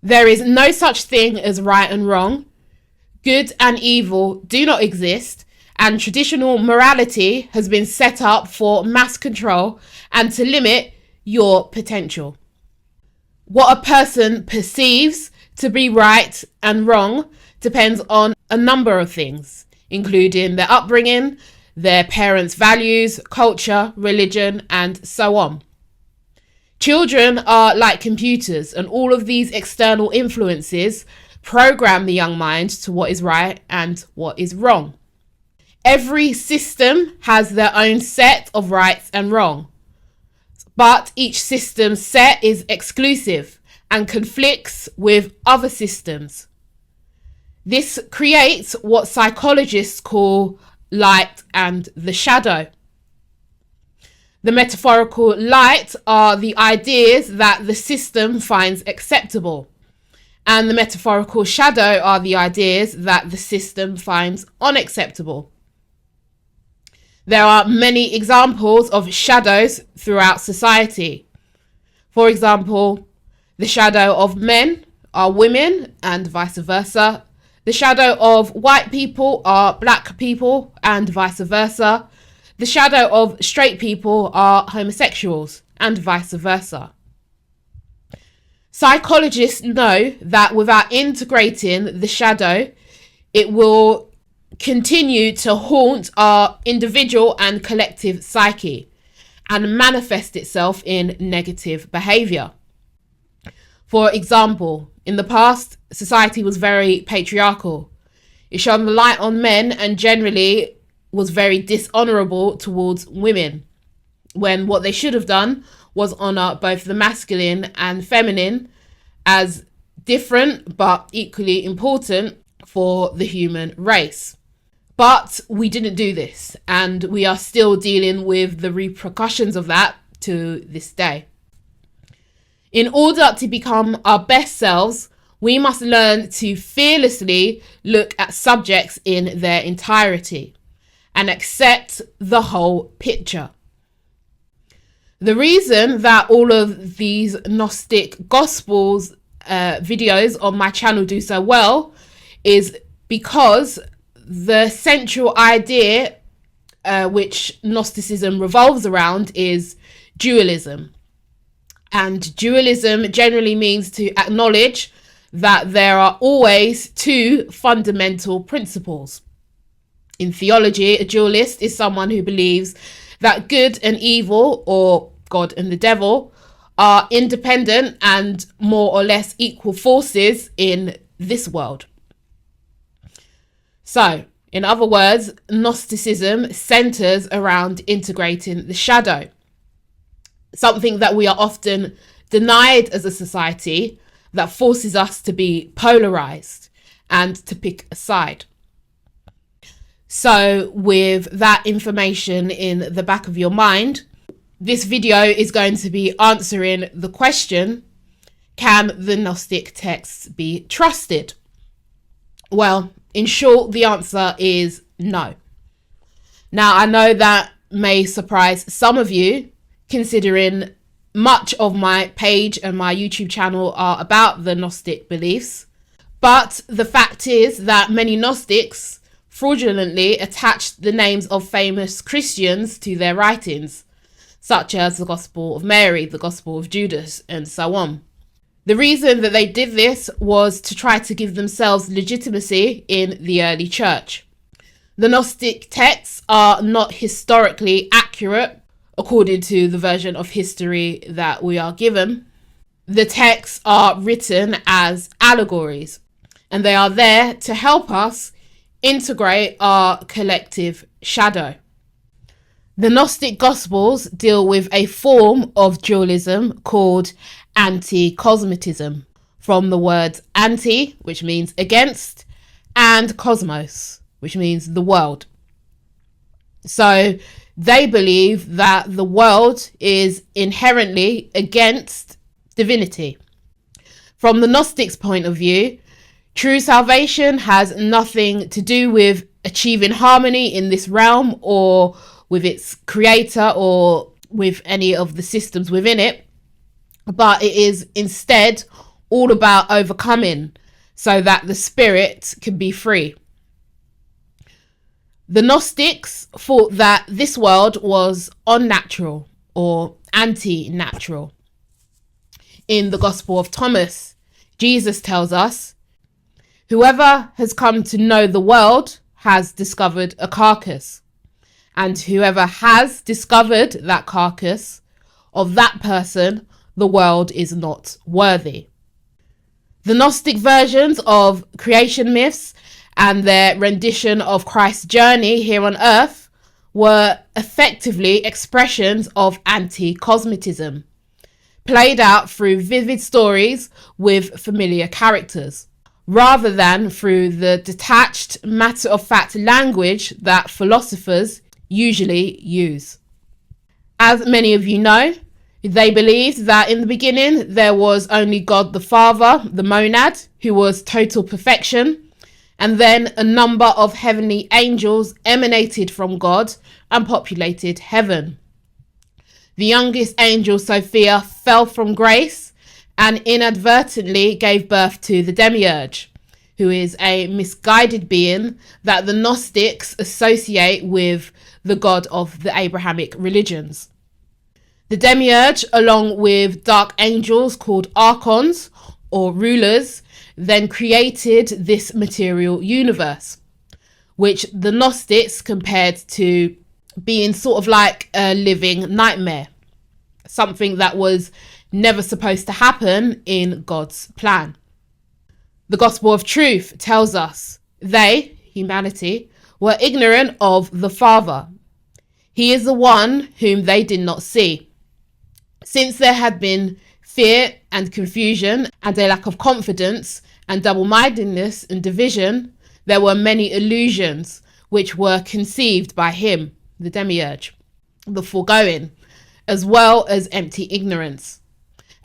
There is no such thing as right and wrong. Good and evil do not exist, and traditional morality has been set up for mass control and to limit your potential. What a person perceives to be right and wrong depends on a number of things, including their upbringing, their parents' values, culture, religion, and so on. Children are like computers, and all of these external influences program the young mind to what is right and what is wrong. Every system has their own set of rights and wrong, but each system's set is exclusive and conflicts with other systems. This creates what psychologists call light and the shadow. The metaphorical light are the ideas that the system finds acceptable, and the metaphorical shadow are the ideas that the system finds unacceptable. There are many examples of shadows throughout society. For example, the shadow of men are women and vice versa. The shadow of white people are black people and vice versa. The shadow of straight people are homosexuals and vice versa. Psychologists know that without integrating the shadow, it will continue to haunt our individual and collective psyche and manifest itself in negative behavior. For example, in the past, society was very patriarchal. It shone the light on men and generally was very dishonorable towards women, when what they should have done was honor both the masculine and feminine as different but equally important for the human race. But we didn't do this, and we are still dealing with the repercussions of that to this day. In order to become our best selves, we must learn to fearlessly look at subjects in their entirety and accept the whole picture. The reason that all of these Gnostic Gospels videos on my channel do so well is because the central idea which Gnosticism revolves around is dualism. And dualism generally means to acknowledge that there are always two fundamental principles. In theology, a dualist is someone who believes that good and evil, or God and the devil, are independent and more or less equal forces in this world. So, in other words, Gnosticism centers around integrating the shadow, something that we are often denied as a society that forces us to be polarized and to pick a side. So with that information in the back of your mind, this video is going to be answering the question, can the Gnostic texts be trusted? Well, in short, the answer is no. Now, I know that may surprise some of you, considering much of my page and my YouTube channel are about the Gnostic beliefs. But the fact is that many Gnostics fraudulently attached the names of famous Christians to their writings, such as the Gospel of Mary, the Gospel of Judas, and so on. The reason that they did this was to try to give themselves legitimacy in the early church. The Gnostic texts are not historically accurate, according to the version of history that we are given. The texts are written as allegories, and they are there to help us integrate our collective shadow. The Gnostic Gospels deal with a form of dualism called anti-cosmitism, from the words anti, which means against, and cosmos, which means the world. So they believe that the world is inherently against divinity. From the Gnostics' point of view, true salvation has nothing to do with achieving harmony in this realm or with its creator or with any of the systems within it, but it is instead all about overcoming so that the spirit can be free. The Gnostics thought that this world was unnatural or anti-natural. In the Gospel of Thomas, Jesus tells us, "Whoever has come to know the world has discovered a carcass, and whoever has discovered that carcass, of that person the world is not worthy." The Gnostic versions of creation myths and their rendition of Christ's journey here on earth were effectively expressions of anti-cosmitism, played out through vivid stories with familiar characters, rather than through the detached, matter-of-fact language that philosophers usually use. As many of you know, they believed that in the beginning there was only God the Father, the monad, who was total perfection, and then a number of heavenly angels emanated from God and populated heaven. The youngest angel, Sophia, fell from grace and inadvertently gave birth to the demiurge, who is a misguided being that the Gnostics associate with the God of the Abrahamic religions. The demiurge, along with dark angels called Archons, or rulers, then created this material universe, which the Gnostics compared to being sort of like a living nightmare, something that was never supposed to happen in God's plan. The Gospel of Truth tells us they, humanity, were ignorant of the Father. He is the one whom they did not see. Since there had been fear and confusion and a lack of confidence and double-mindedness and division, there were many illusions which were conceived by him, the demiurge, the foregoing, as well as empty ignorance,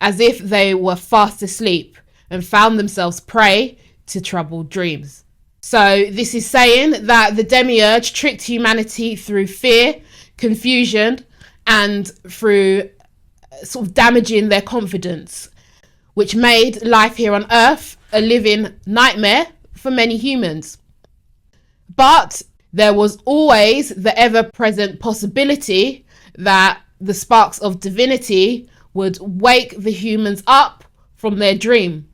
as if they were fast asleep and found themselves prey to troubled dreams. So this is saying that the demiurge tricked humanity through fear, confusion, and through sort of damaging their confidence, which made life here on earth a living nightmare for many humans. But there was always the ever-present possibility that the sparks of divinity would wake the humans up from their dream,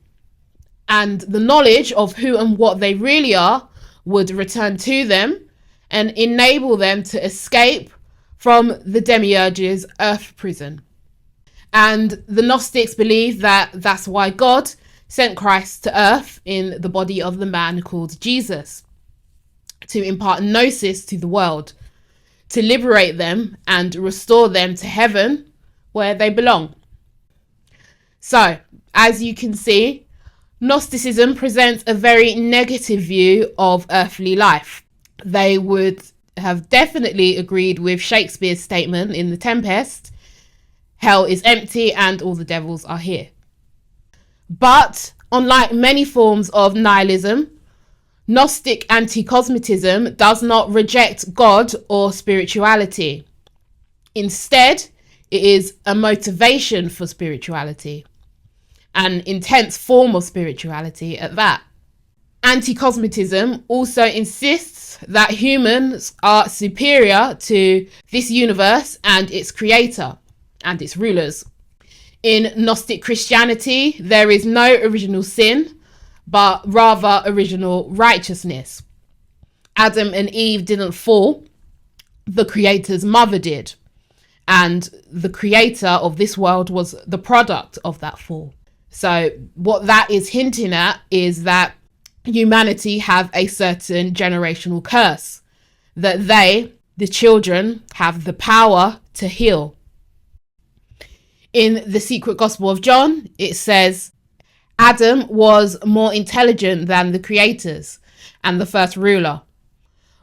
and the knowledge of who and what they really are would return to them and enable them to escape from the demiurge's earth prison. And the Gnostics believe that that's why God sent Christ to earth in the body of the man called Jesus, to impart gnosis to the world, to liberate them and restore them to heaven where they belong. So, as you can see, Gnosticism presents a very negative view of earthly life. They would have definitely agreed with Shakespeare's statement in The Tempest, "Hell is empty and all the devils are here." But unlike many forms of nihilism, Gnostic anti-cosmitism does not reject God or spirituality. Instead, it is a motivation for spirituality, an intense form of spirituality at that. Anti-cosmitism also insists that humans are superior to this universe and its creator and its rulers. In Gnostic Christianity, there is no original sin, but rather original righteousness. Adam and Eve didn't fall, the creator's mother did, and the creator of this world was the product of that fall. So what that is hinting at is that humanity have a certain generational curse, that they, the children, have the power to heal. In the Secret Gospel of John, it says, Adam was more intelligent than the creators and the first ruler.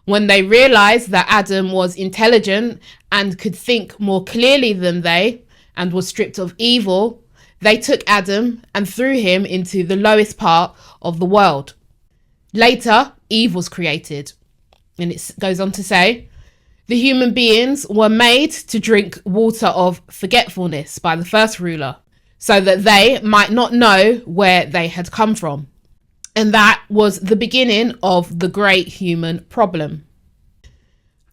When they realized that Adam was intelligent and could think more clearly than they and was stripped of evil, they took Adam and threw him into the lowest part of the world. Later, Eve was created. And it goes on to say, the human beings were made to drink water of forgetfulness by the first ruler, so that they might not know where they had come from. And that was the beginning of the great human problem.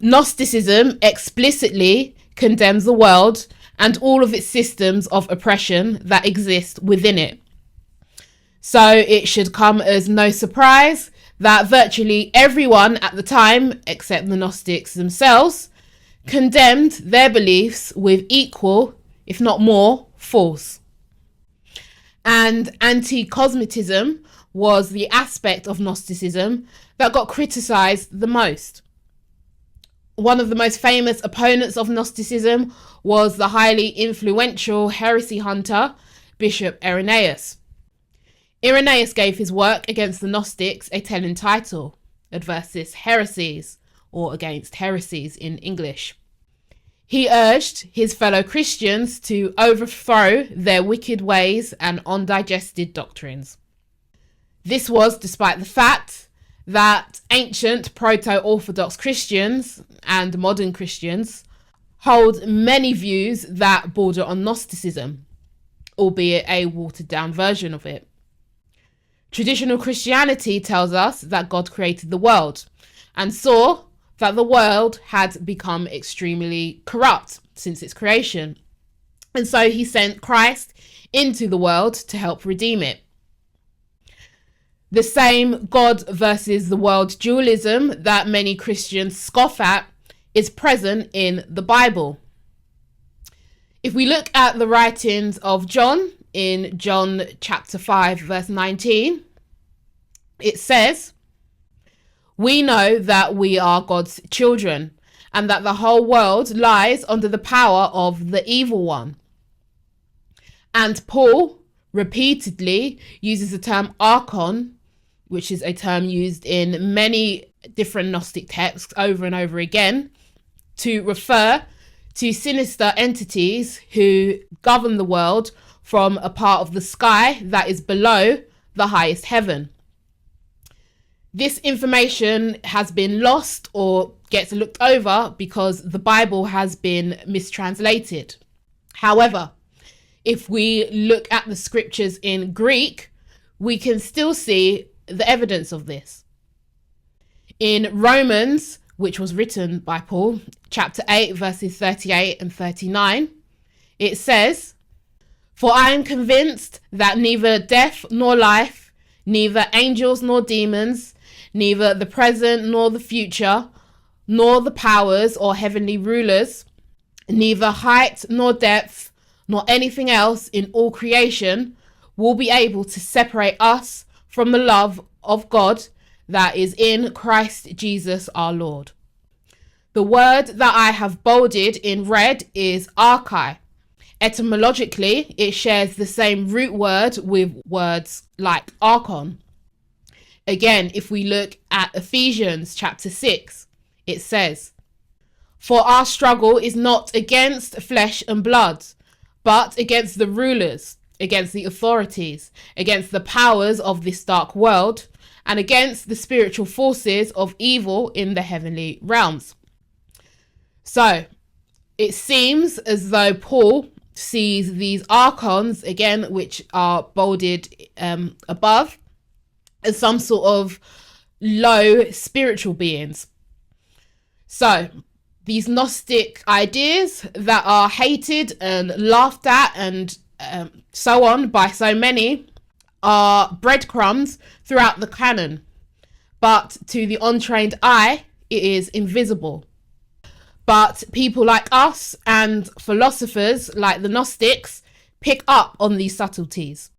Gnosticism explicitly condemns the world and all of its systems of oppression that exist within it. So it should come as no surprise that virtually everyone at the time, except the Gnostics themselves, condemned their beliefs with equal, if not more, force. And anti-cosmitism was the aspect of Gnosticism that got criticised the most. One of the most famous opponents of Gnosticism was the highly influential heresy hunter, Bishop Irenaeus. Irenaeus gave his work against the Gnostics a telling title, Adversus Heresies, or Against Heresies in English. He urged his fellow Christians to overthrow their wicked ways and undigested doctrines. This was despite the fact that ancient proto-Orthodox Christians and modern Christians hold many views that border on Gnosticism, albeit a watered-down version of it. Traditional Christianity tells us that God created the world and saw that the world had become extremely corrupt since its creation. And so he sent Christ into the world to help redeem it. The same God versus the world dualism that many Christians scoff at is present in the Bible. If we look at the writings of John in John chapter 5 verse 19, it says, "We know that we are God's children and that the whole world lies under the power of the evil one." And Paul repeatedly uses the term Archon, which is a term used in many different Gnostic texts over and over again, to refer to sinister entities who govern the world from a part of the sky that is below the highest heaven. This information has been lost or gets looked over because the Bible has been mistranslated. However, if we look at the scriptures in Greek, we can still see the evidence of this. In Romans, which was written by Paul, chapter 8, verses 38 and 39, it says, "For I am convinced that neither death nor life, neither angels nor demons, neither the present nor the future, nor the powers or heavenly rulers, neither height nor depth, nor anything else in all creation will be able to separate us from the love of God that is in Christ Jesus our Lord." The word that I have bolded in red is archai. Etymologically, it shares the same root word with words like archon. Again, if we look at Ephesians chapter 6, it says, "For our struggle is not against flesh and blood, but against the rulers, against the authorities, against the powers of this dark world, and against the spiritual forces of evil in the heavenly realms." So it seems as though Paul sees these archons, again, which are bolded above, as some sort of low spiritual beings. So these Gnostic ideas that are hated and laughed at and so on by so many are breadcrumbs throughout the canon, but to the untrained eye, it is invisible. But people like us and philosophers like the Gnostics pick up on these subtleties.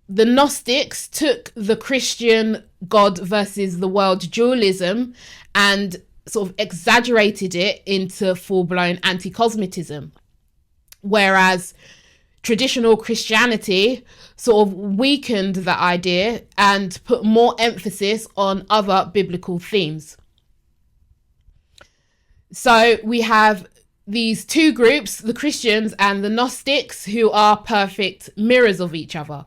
The Gnostics took the Christian God versus the world dualism and sort of exaggerated it into full-blown anti-cosmitism, whereas traditional Christianity sort of weakened that idea and put more emphasis on other biblical themes. So we have these two groups, the Christians and the Gnostics, who are perfect mirrors of each other.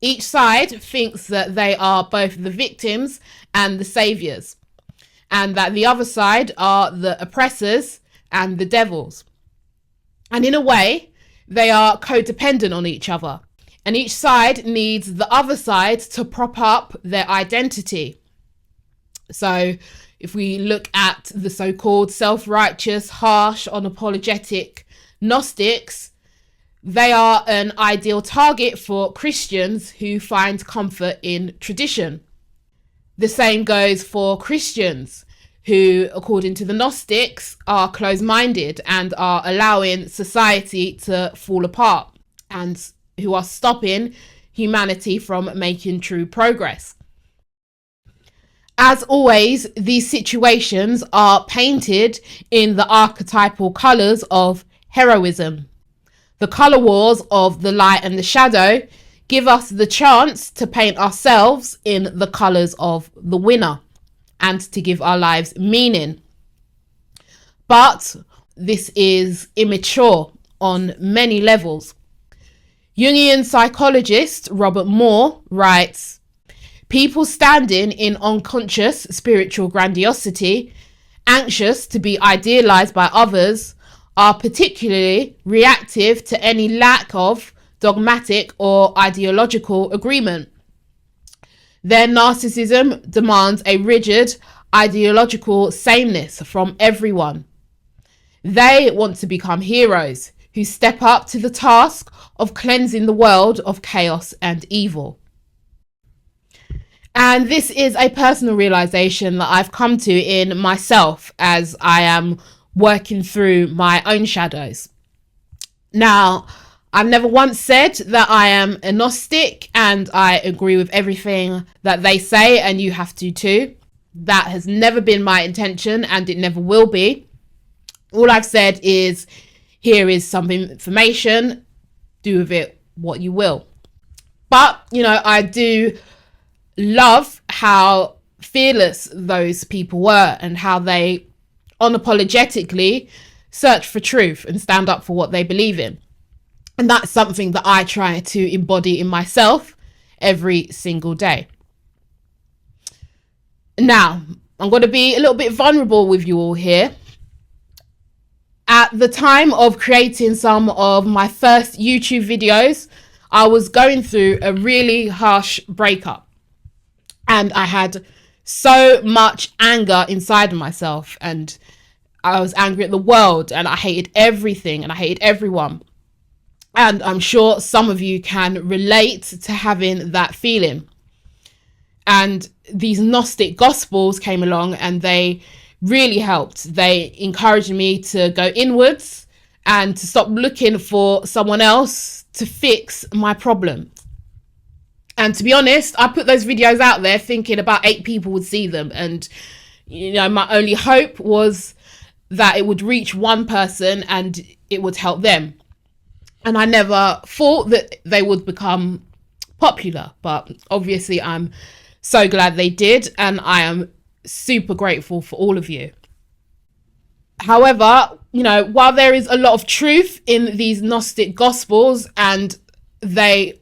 Each side thinks that they are both the victims and the saviors, and that the other side are the oppressors and the devils. And in a way, They are codependent on each other, and each side needs the other side to prop up their identity. So if we look at the so-called self-righteous, harsh, unapologetic Gnostics, they are an ideal target for Christians who find comfort in tradition. The same goes for Christians who, according to the Gnostics, are closed-minded and are allowing society to fall apart, and who are stopping humanity from making true progress. As always, these situations are painted in the archetypal colours of heroism. The colour wars of the light and the shadow give us the chance to paint ourselves in the colours of the winner and to give our lives meaning. But this is immature on many levels. Jungian psychologist Robert Moore writes, "People standing in unconscious spiritual grandiosity, anxious to be idealized by others, are particularly reactive to any lack of dogmatic or ideological agreement. Their narcissism demands a rigid ideological sameness from everyone. They want to become heroes who step up to the task of cleansing the world of chaos and evil." And this is a personal realization that I've come to in myself as I am working through my own shadows. Now, I've never once said that I am a Gnostic and I agree with everything that they say, and you have to too. That has never been my intention, and it never will be. All I've said is, here is some information, do with it what you will. But, I do love how fearless those people were and how they unapologetically search for truth and stand up for what they believe in. And that's something that I try to embody in myself every single day. Now, I'm going to be a little bit vulnerable with you all here. At the time of creating some of my first YouTube videos, I was going through a really harsh breakup. And I had so much anger inside of myself, and I was angry at the world, and I hated everything, and I hated everyone. And I'm sure some of you can relate to having that feeling. And these Gnostic gospels came along and they really helped. They encouraged me to go inwards and to stop looking for someone else to fix my problem. And to be honest, I put those videos out there thinking about 8 people would see them. And, my only hope was that it would reach one person and it would help them. And I never thought that they would become popular, but obviously I'm so glad they did, and I am super grateful for all of you. However, while there is a lot of truth in these Gnostic gospels, and they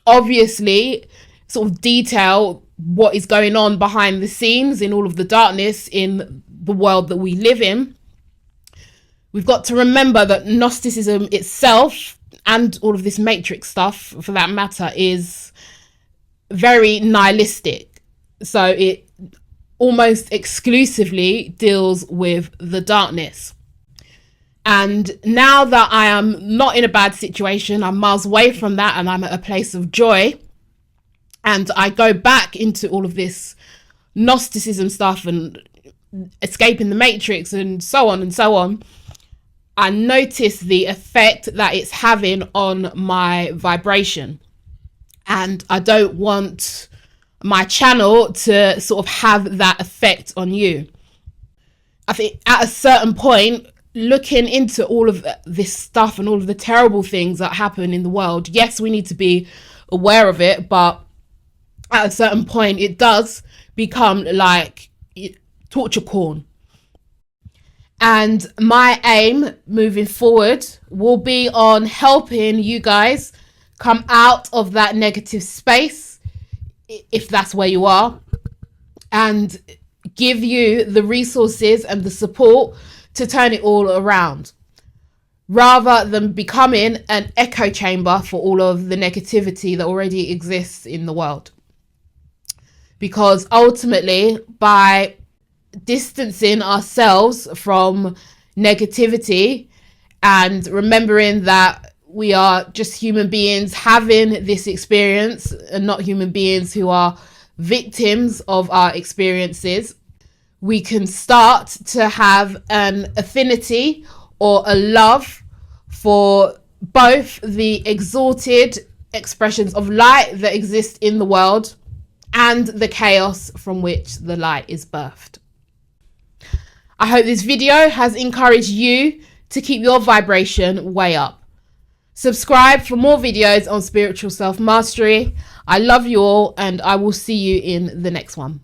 obviously sort of detail what is going on behind the scenes in all of the darkness in the world that we live in, we've got to remember that Gnosticism itself, and all of this matrix stuff for that matter, is very nihilistic. So it almost exclusively deals with the darkness. And now that I am not in a bad situation, I'm miles away from that, and I'm at a place of joy, and I go back into all of this Gnosticism stuff and escaping the matrix and so on and so on, I notice the effect that it's having on my vibration. And I don't want my channel to sort of have that effect on you. I think at a certain point, looking into all of this stuff and all of the terrible things that happen in the world, yes, we need to be aware of it, but at a certain point, it does become like torture porn. And my aim moving forward will be on helping you guys come out of that negative space, if that's where you are, and give you the resources and the support to turn it all around. rather than becoming an echo chamber for all of the negativity that already exists in the world. Because ultimately, by distancing ourselves from negativity and remembering that we are just human beings having this experience and not human beings who are victims of our experiences, we can start to have an affinity or a love for both the exalted expressions of light that exist in the world and the chaos from which the light is birthed. I hope this video has encouraged you to keep your vibration way up. Subscribe for more videos on spiritual self-mastery. I love you all, and I will see you in the next one.